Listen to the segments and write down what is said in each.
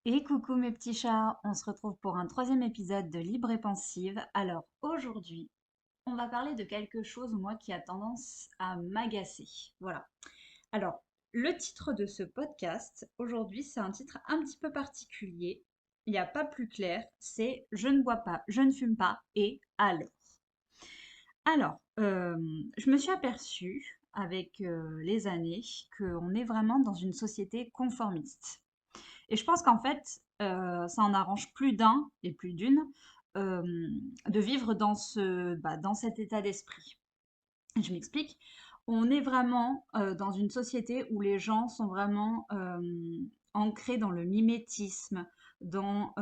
Et coucou mes petits chats, on se retrouve pour un troisième épisode de Libre et Pensive. Alors aujourd'hui, on va parler de quelque chose, moi, qui a tendance à m'agacer. Voilà. Alors, le titre de ce podcast, aujourd'hui, c'est un titre un petit peu particulier. Il n'y a pas plus clair, c'est Je ne bois pas, je ne fume pas, et alors. Alors, je me suis aperçue avec les années qu'on est vraiment dans une société conformiste. Et je pense qu'en fait, ça en arrange plus d'un et plus d'une de vivre dans cet état d'esprit. Je m'explique. On est vraiment dans une société où les gens sont vraiment ancrés dans le mimétisme, dans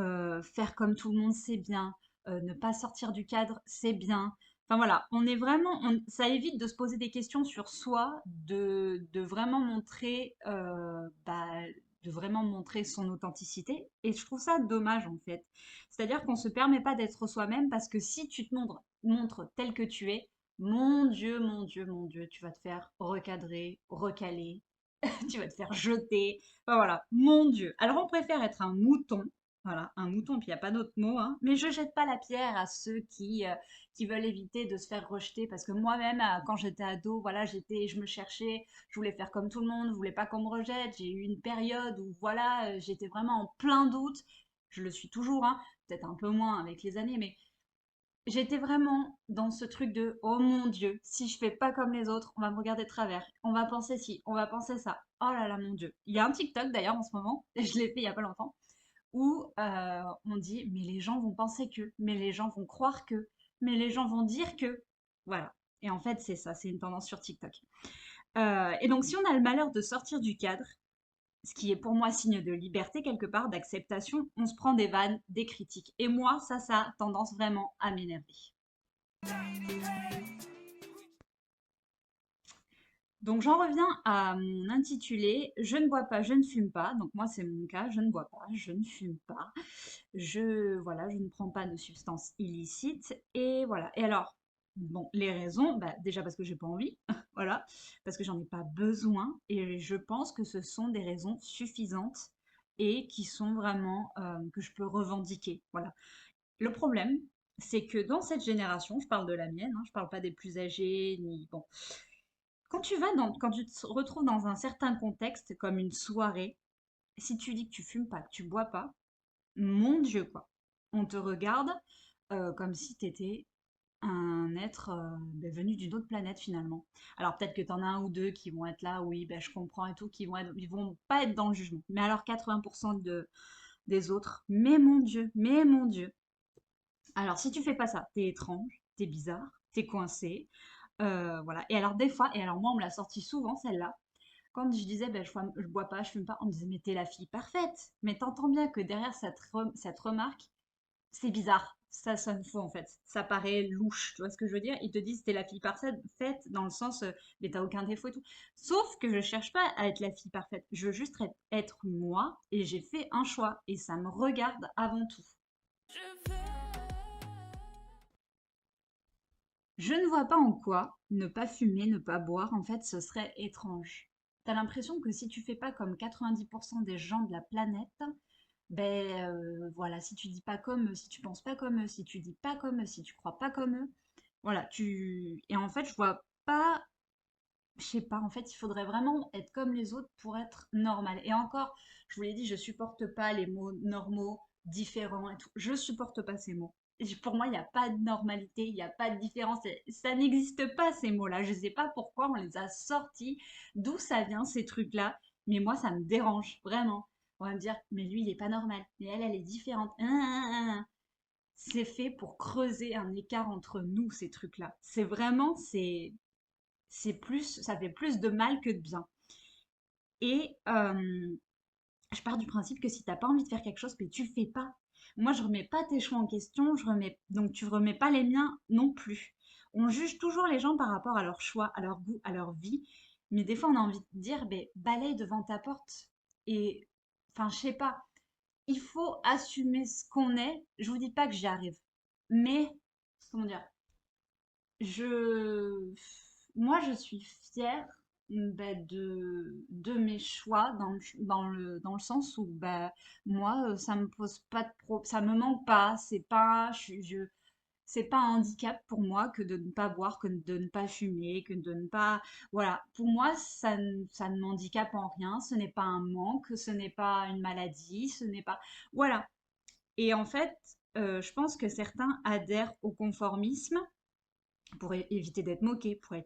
faire comme tout le monde, c'est bien, ne pas sortir du cadre, c'est bien. Enfin voilà, on est vraiment, ça évite de se poser des questions sur soi, de vraiment montrer, de vraiment montrer son authenticité. Et je trouve ça dommage en fait. C'est-à-dire qu'on se permet pas d'être soi-même parce que si tu te montres tel que tu es, mon Dieu, mon Dieu, mon Dieu, tu vas te faire recadrer, recaler, tu vas te faire jeter. Enfin, voilà, mon Dieu. Alors on préfère être un mouton, voilà, un mouton, puis il n'y a pas d'autre mot, hein, mais je jette pas la pierre à ceux qui veulent éviter de se faire rejeter, parce que moi-même, quand j'étais ado, voilà, je me cherchais, je voulais faire comme tout le monde, je voulais pas qu'on me rejette. J'ai eu une période où, voilà, j'étais vraiment en plein doute. Je le suis toujours, hein, peut-être un peu moins avec les années, mais j'étais vraiment dans ce truc de oh mon Dieu, si je fais pas comme les autres, on va me regarder de travers, on va penser ci, on va penser ça. Oh là là, mon Dieu. Il y a un TikTok d'ailleurs en ce moment, je l'ai fait il y a pas longtemps, où on dit mais les gens vont penser que, mais les gens vont croire que, mais les gens vont dire que. Voilà. Et en fait, c'est ça, c'est une tendance sur TikTok. Et donc, si on a le malheur de sortir du cadre, ce qui est pour moi signe de liberté quelque part, d'acceptation, on se prend des vannes, des critiques. Et moi, ça a tendance vraiment à m'énerver. Donc j'en reviens à mon intitulé Je ne bois pas, je ne fume pas. Donc moi c'est mon cas, je ne bois pas, je ne fume pas. Je ne prends pas de substances illicites et voilà. Et alors bon, les raisons, bah, déjà parce que j'ai pas envie, voilà, parce que j'en ai pas besoin et je pense que ce sont des raisons suffisantes et qui sont vraiment que je peux revendiquer. Voilà. Le problème, c'est que dans cette génération, je parle de la mienne, hein, je parle pas des plus âgés ni bon, quand tu te retrouves dans un certain contexte, comme une soirée, si tu dis que tu fumes pas, que tu bois pas, mon Dieu, quoi. On te regarde comme si tu étais un être venu d'une autre planète finalement. Alors peut-être que tu en as un ou deux qui vont être là, oui, ben, je comprends et tout, ils vont pas être dans le jugement. Mais alors 80% des autres, mais mon Dieu. Alors si tu fais pas ça, t'es étrange, t'es bizarre, t'es coincé, voilà. Et alors des fois, et alors moi on me l'a sorti souvent celle-là, quand je disais ben, je bois pas, je fume pas, on me disait mais t'es la fille parfaite. Mais t'entends bien que derrière cette remarque, c'est bizarre. Ça sonne faux en fait. Ça paraît louche, tu vois ce que je veux dire? Ils te disent t'es la fille parfaite dans le sens mais t'as aucun défaut et tout. Sauf que je cherche pas à être la fille parfaite. Je veux juste être moi et j'ai fait un choix et ça me regarde avant tout. Je ne vois pas en quoi ne pas fumer, ne pas boire, en fait, ce serait étrange. T'as l'impression que si tu fais pas comme 90% des gens de la planète, voilà, si tu dis pas comme eux, si tu penses pas comme eux, si tu dis pas comme eux, si tu crois pas comme eux, voilà, et en fait, je vois pas, je sais pas, en fait, il faudrait vraiment être comme les autres pour être normal. Et encore, je vous l'ai dit, je supporte pas les mots normaux, différents et tout. Je supporte pas ces mots. Pour moi, il n'y a pas de normalité, il n'y a pas de différence. Ça n'existe pas ces mots-là. Je sais pas pourquoi on les a sortis, d'où ça vient ces trucs-là. Mais moi, ça me dérange, vraiment. On va me dire, mais lui, il est pas normal. Mais elle est différente. C'est fait pour creuser un écart entre nous, ces trucs-là. Ça fait plus de mal que de bien. Et je pars du principe que si t'as pas envie de faire quelque chose, mais tu le fais pas. Moi, je remets pas tes choix en question, donc tu remets pas les miens non plus. On juge toujours les gens par rapport à leur choix, à leur goût, à leur vie, mais des fois on a envie de dire, ben, balaye devant ta porte. Et, enfin, je sais pas, il faut assumer ce qu'on est. Je vous dis pas que j'y arrive, mais, comment dire, je, moi je suis fière de mes choix dans le sens où moi ça me pose pas de ça me manque pas, c'est pas un handicap pour moi que de ne pas boire, que de ne pas fumer, que de ne pas voilà, pour moi ça ne m'handicape en rien, ce n'est pas un manque, ce n'est pas une maladie, ce n'est pas voilà. Et en fait, je pense que certains adhèrent au conformisme pour éviter d'être moqué, pour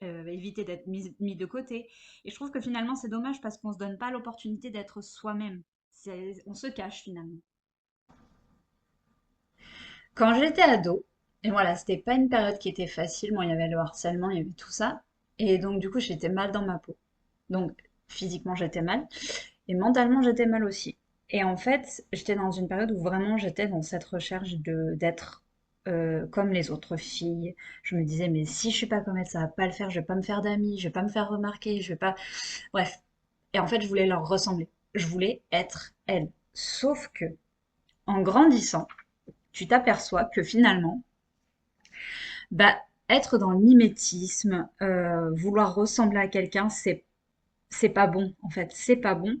éviter d'être mis de côté. Et je trouve que finalement, c'est dommage parce qu'on ne se donne pas l'opportunité d'être soi-même. On se cache finalement. Quand j'étais ado, et voilà, c'était pas une période qui était facile, moi il y avait le harcèlement, il y avait tout ça, et donc du coup j'étais mal dans ma peau. Donc physiquement j'étais mal, et mentalement j'étais mal aussi. Et en fait, j'étais dans une période où vraiment j'étais dans cette recherche de d'être comme les autres filles. Je me disais, mais si je suis pas comme elle, ça va pas le faire, je vais pas me faire d'amis, je vais pas me faire remarquer, je vais pas. Bref. Et en fait, je voulais leur ressembler. Je voulais être elle. Sauf que, en grandissant, tu t'aperçois que finalement, bah, être dans le mimétisme, vouloir ressembler à quelqu'un, c'est pas bon. En fait, c'est pas bon.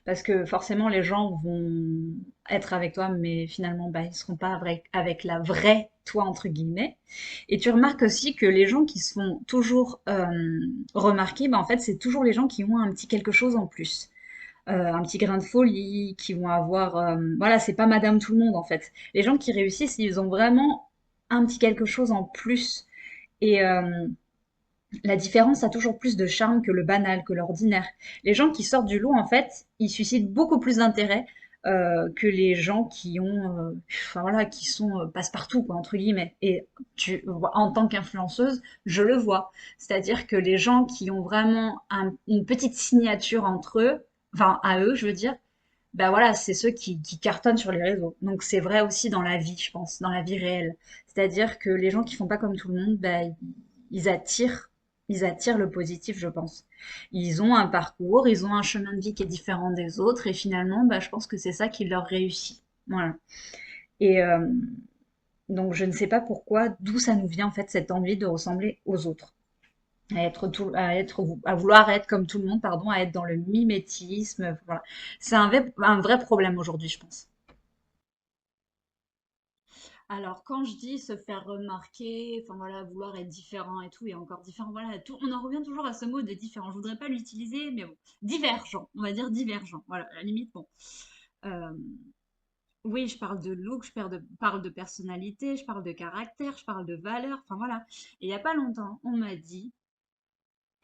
Parce que forcément, les gens vont être avec toi, mais finalement, bah, ils seront pas avec la vraie toi, entre guillemets. Et tu remarques aussi que les gens qui se font toujours remarquer, bah, en fait, c'est toujours les gens qui ont un petit quelque chose en plus. Un petit grain de folie, qui vont avoir... voilà, c'est pas Madame Tout le Monde, en fait. Les gens qui réussissent, ils ont vraiment un petit quelque chose en plus. Et, la différence a toujours plus de charme que le banal, que l'ordinaire. Les gens qui sortent du lot, en fait, ils suscitent beaucoup plus d'intérêt que les gens qui ont, enfin voilà, qui sont passe-partout, quoi, entre guillemets. Et en tant qu'influenceuse, je le vois. C'est-à-dire que les gens qui ont vraiment une petite signature entre eux, enfin à eux, je veux dire, ben voilà, c'est ceux qui cartonnent sur les réseaux. Donc c'est vrai aussi dans la vie, je pense, dans la vie réelle. C'est-à-dire que les gens qui font pas comme tout le monde, ben, ils attirent, ils attirent le positif, je pense. Ils ont un parcours, ils ont un chemin de vie qui est différent des autres, et finalement, ben, je pense que c'est ça qui leur réussit. Voilà. Et donc je ne sais pas pourquoi, d'où ça nous vient en fait cette envie de ressembler aux autres à vouloir être comme tout le monde, pardon, à être dans le mimétisme, voilà. C'est un vrai problème aujourd'hui, je pense. Alors, quand je dis se faire remarquer, enfin voilà, vouloir être différent et tout, et encore différent, voilà, tout, on en revient toujours à ce mot de différent. Je voudrais pas l'utiliser, mais bon, divergent, on va dire divergent. Voilà, à la limite, bon. Euh, oui, je parle de look, parle de personnalité, je parle de caractère, je parle de valeur, enfin voilà. Et il y a pas longtemps, on m'a dit,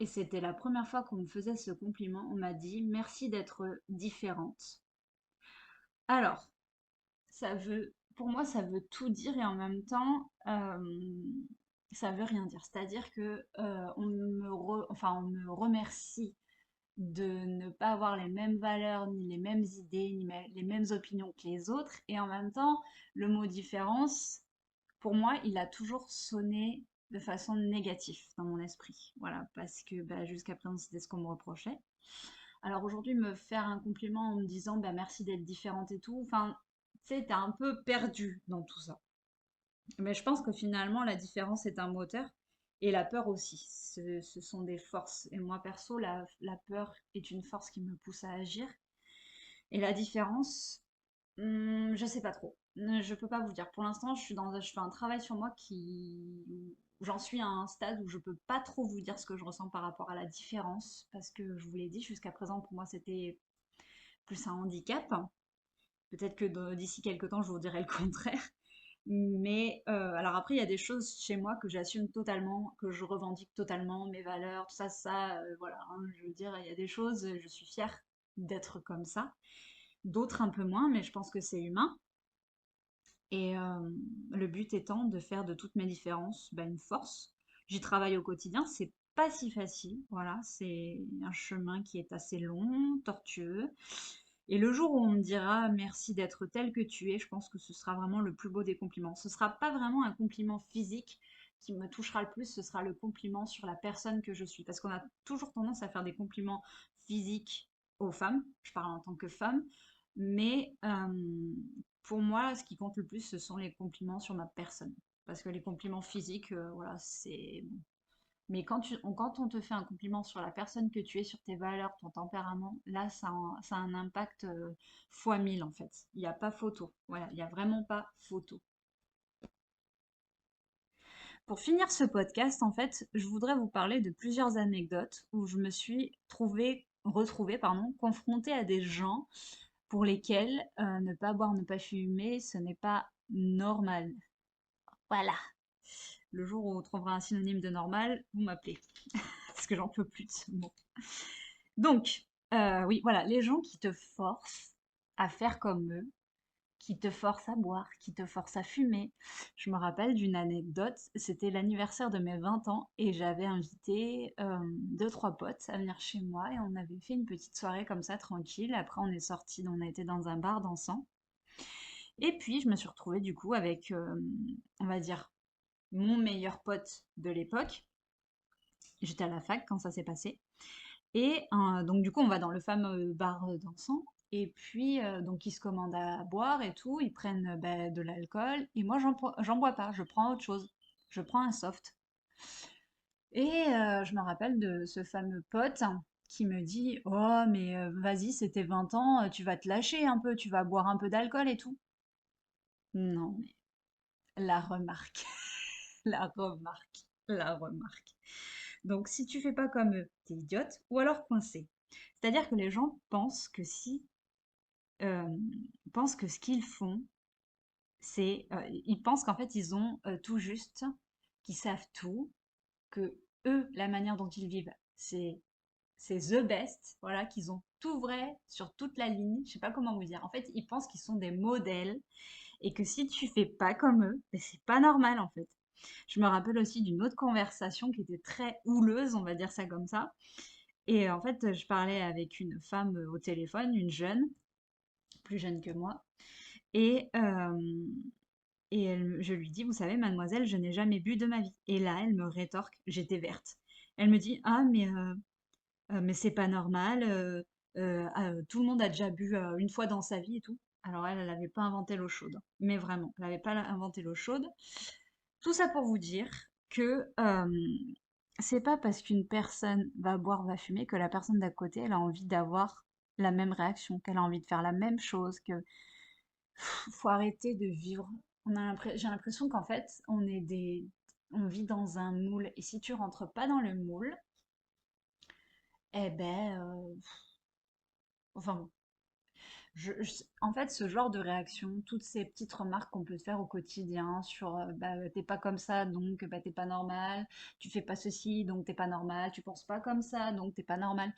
et c'était la première fois qu'on me faisait ce compliment, on m'a dit merci d'être différente. Alors, pour moi, ça veut tout dire et en même temps, ça veut rien dire. C'est-à-dire que on me remercie de ne pas avoir les mêmes valeurs, ni les mêmes idées, ni les mêmes opinions que les autres. Et en même temps, le mot différence, pour moi, il a toujours sonné de façon négative dans mon esprit. Voilà, parce que jusqu'à présent, c'était ce qu'on me reprochait. Alors aujourd'hui, me faire un compliment en me disant merci d'être différente et tout, enfin, tu sais, t'es un peu perdu dans tout ça. Mais je pense que finalement, la différence est un moteur et la peur aussi. Ce sont des forces. Et moi, perso, la peur est une force qui me pousse à agir. Et la différence, je sais pas trop. Je peux pas vous dire. Pour l'instant, je fais un travail sur moi j'en suis à un stade où je peux pas trop vous dire ce que je ressens par rapport à la différence. Parce que je vous l'ai dit, jusqu'à présent, pour moi, c'était plus un handicap. Peut-être que d'ici quelques temps, je vous dirai le contraire. Mais alors après, il y a des choses chez moi que j'assume totalement, que je revendique totalement, mes valeurs, tout ça, voilà. Je veux dire, il y a des choses, je suis fière d'être comme ça. D'autres un peu moins, mais je pense que c'est humain. Et le but étant de faire de toutes mes différences une force. J'y travaille au quotidien, c'est pas si facile, voilà, c'est un chemin qui est assez long, tortueux. Et le jour où on me dira merci d'être tel que tu es, je pense que ce sera vraiment le plus beau des compliments. Ce sera pas vraiment un compliment physique qui me touchera le plus, ce sera le compliment sur la personne que je suis. Parce qu'on a toujours tendance à faire des compliments physiques aux femmes, je parle en tant que femme, mais pour moi, ce qui compte le plus, ce sont les compliments sur ma personne. Parce que les compliments physiques, voilà, c'est bon. Mais quand on te fait un compliment sur la personne que tu es, sur tes valeurs, ton tempérament, là, ça a un impact fois 1000 en fait. Il n'y a pas photo. Voilà, il n'y a vraiment pas photo. Pour finir ce podcast, en fait, je voudrais vous parler de plusieurs anecdotes où je me suis retrouvée, pardon, confrontée à des gens pour lesquels ne pas boire, ne pas fumer, ce n'est pas normal. Voilà. Le jour où on trouvera un synonyme de normal, vous m'appelez. Parce que j'en peux plus de ce mot. Donc, oui, voilà, les gens qui te forcent à faire comme eux, qui te forcent à boire, qui te forcent à fumer. Je me rappelle d'une anecdote, c'était l'anniversaire de mes 20 ans et j'avais invité deux, trois potes à venir chez moi et on avait fait une petite soirée comme ça, tranquille. Après, on est sortis, on a été dans un bar dansant. Et puis, je me suis retrouvée du coup avec, on va dire, mon meilleur pote de l'époque. J'étais à la fac quand ça s'est passé. Et donc du coup, on va dans le fameux bar dansant. Et puis, donc ils se commandent à boire et tout. Ils prennent bah, de l'alcool. Et moi, j'en bois pas. Je prends autre chose. Je prends un soft. Et je me rappelle de ce fameux pote qui me dit, oh, mais vas-y, c'était 20 ans, tu vas te lâcher un peu, tu vas boire un peu d'alcool et tout. Non, mais la remarque, la remarque, la remarque. Donc, si tu fais pas comme eux, t'es idiote ou alors coincé. C'est-à-dire que les gens pensent que si euh, pensent que ce qu'ils font, ils pensent qu'en fait ils ont tout juste, qu'ils savent tout, que eux, la manière dont ils vivent, c'est the best, voilà, qu'ils ont tout vrai sur toute la ligne. Je sais pas comment vous dire. En fait, ils pensent qu'ils sont des modèles et que si tu fais pas comme eux, ben, c'est pas normal en fait. Je me rappelle aussi d'une autre conversation qui était très houleuse, on va dire ça comme ça. Et en fait, je parlais avec une femme au téléphone, une jeune, plus jeune que moi, et, je lui dis, vous savez, mademoiselle, je n'ai jamais bu de ma vie. Et là, elle me rétorque, j'étais verte. Elle me dit, ah, mais c'est pas normal, tout le monde a déjà bu une fois dans sa vie et tout. Alors elle, elle n'avait pas inventé l'eau chaude, mais vraiment, elle n'avait pas inventé l'eau chaude. Tout ça pour vous dire que c'est pas parce qu'une personne va boire, va fumer que la personne d'à côté, elle a envie d'avoir la même réaction, qu'elle a envie de faire la même chose, que faut arrêter de vivre. J'ai l'impression qu'en fait, on vit dans un moule. Et si tu rentres pas dans le moule, eh ben, enfin bon. En fait, ce genre de réaction, toutes ces petites remarques qu'on peut se faire au quotidien sur bah, t'es pas comme ça, donc bah, t'es pas normal, tu fais pas ceci, donc t'es pas normal, tu penses pas comme ça, donc t'es pas normal.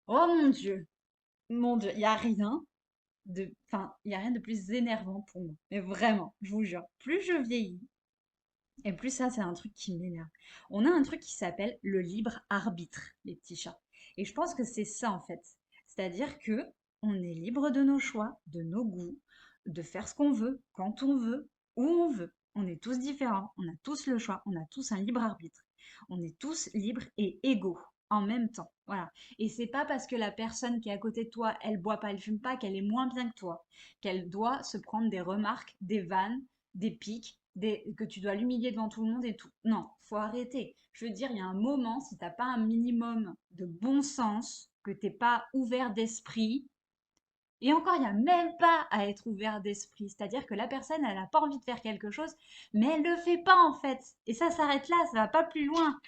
Oh mon Dieu, il y a rien enfin, il y a rien de plus énervant pour moi. Mais vraiment, je vous jure, plus je vieillis, et plus ça, c'est un truc qui m'énerve. On a un truc qui s'appelle le libre arbitre, les petits chats. Et je pense que c'est ça en fait. C'est-à-dire que on est libre de nos choix, de nos goûts, de faire ce qu'on veut, quand on veut, où on veut. On est tous différents, on a tous le choix, on a tous un libre arbitre. On est tous libres et égaux en même temps. Voilà. Et c'est pas parce que la personne qui est à côté de toi, elle boit pas, elle fume pas, qu'elle est moins bien que toi, qu'elle doit se prendre des remarques, des vannes, des pics, que tu dois l'humilier devant tout le monde et tout. Non, faut arrêter. Je veux dire, il y a un moment, si t'as pas un minimum de bon sens, que t'es pas ouvert d'esprit, et encore, il n'y a même pas à être ouvert d'esprit. C'est-à-dire que la personne, elle n'a pas envie de faire quelque chose, mais elle ne le fait pas en fait. Et ça s'arrête là, ça va pas plus loin.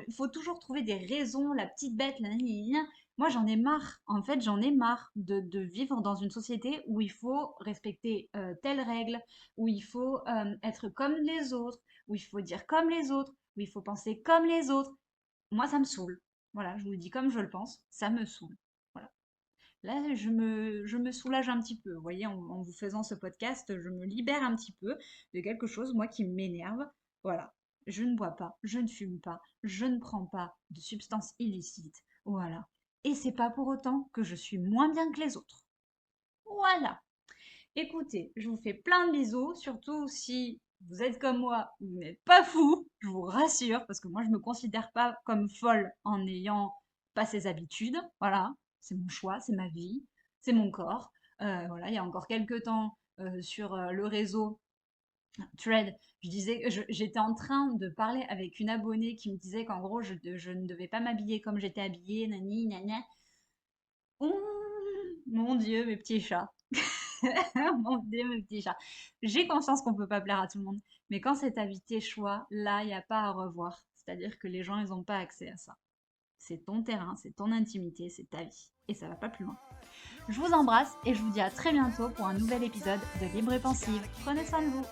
Il faut toujours trouver des raisons, la petite bête, la gna, gna. Moi, j'en ai marre. En fait, j'en ai marre de vivre dans une société où il faut respecter telles règles, où il faut être comme les autres, où il faut dire comme les autres, où il faut penser comme les autres. Moi, ça me saoule. Voilà, je vous le dis comme je le pense, ça me saoule. Voilà. Là, je me soulage un petit peu. Vous voyez, en vous faisant ce podcast, je me libère un petit peu de quelque chose, moi, qui m'énerve. Voilà. Je ne bois pas, je ne fume pas, je ne prends pas de substances illicites. Voilà. Et c'est pas pour autant que je suis moins bien que les autres. Voilà. Écoutez, je vous fais plein de bisous, surtout si vous êtes comme moi, vous n'êtes pas fou, je vous rassure, parce que moi je me considère pas comme folle en n'ayant pas ces habitudes. Voilà, c'est mon choix, c'est ma vie, c'est mon corps. Voilà, il y a encore quelques temps sur le réseau, thread. Je disais, j'étais en train de parler avec une abonnée qui me disait qu'en gros, je ne devais pas m'habiller comme j'étais habillée, nani, nana. Mon Dieu, mes petits chats. Mon Dieu, mes petits chats. J'ai conscience qu'on peut pas plaire à tout le monde, mais quand c'est ta vie, tes choix, là, il n'y a pas à revoir. C'est-à-dire que les gens, ils n'ont pas accès à ça. C'est ton terrain, c'est ton intimité, c'est ta vie. Et ça va pas plus loin. Je vous embrasse et je vous dis à très bientôt pour un nouvel épisode de Libre et Pensive. Prenez soin de vous.